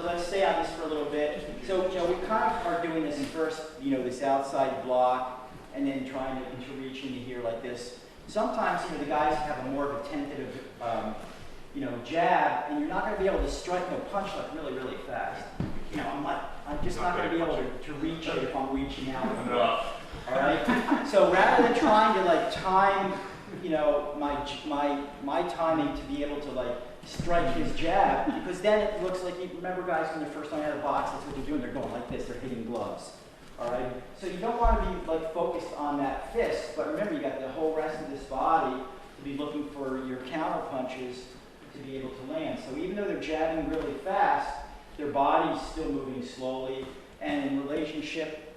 let's stay on this for a little bit. So, we kind of are doing this first, this outside block, and then trying to reach into here like this. Sometimes, the guys have a more of a tentative, jab, and you're not going to be able to strike, punch like really, really fast. I'm just not going to be able to reach it if I'm reaching out. All right. So rather than trying to time, my timing to be able to strike his jab, because then it looks like, remember guys, when you first learn how to box, that's what they're doing. They're going like this. They're hitting gloves. All right. So you don't want to be focused on that fist, but remember you got the whole rest of this body to be looking for your counter punches to be able to land. So even though they're jabbing really fast, their body's still moving slowly, and in relationship,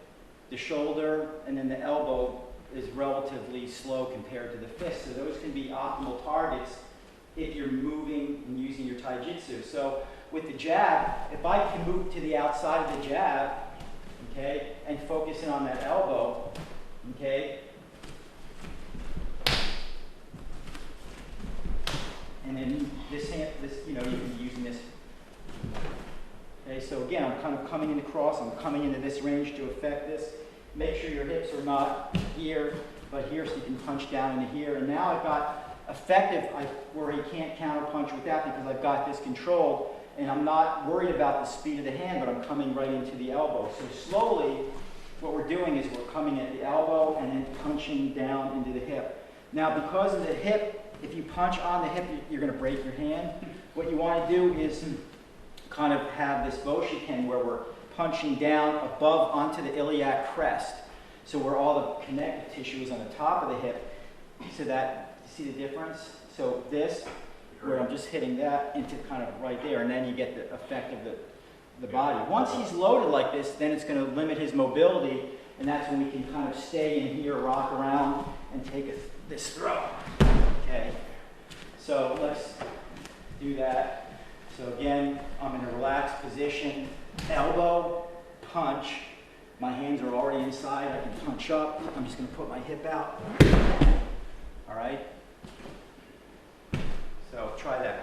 the shoulder and then the elbow is relatively slow compared to the fist. So those can be optimal targets if you're moving and using your taijutsu. So with the jab, if I can move to the outside of the jab, okay, and focus in on that elbow, okay, and then this hand, you can be using this. Okay, so again, I'm kind of coming in across, I'm coming into this range to affect this. Make sure your hips are not here, but here, so you can punch down into here. And now I've got effective, where he can't counter punch with that because I've got this controlled, and I'm not worried about the speed of the hand, but I'm coming right into the elbow. So slowly, what we're doing is we're coming at the elbow and then punching down into the hip. Now, because of the hip, if you punch on the hip, you're going to break your hand. What you want to do is kind of have this Boshiken where we're punching down above onto the iliac crest. So where all the connective tissue is on the top of the hip. So that, see the difference? So this, where I'm just hitting that into kind of right there, and then you get the effect of the body. Once he's loaded like this, then it's going to limit his mobility, and that's when we can kind of stay in here, rock around, and take this throw. Okay, so let's do that. So again, I'm in a relaxed position, elbow, punch. My hands are already inside, I can punch up. I'm just going to put my hip out. All right? So try that.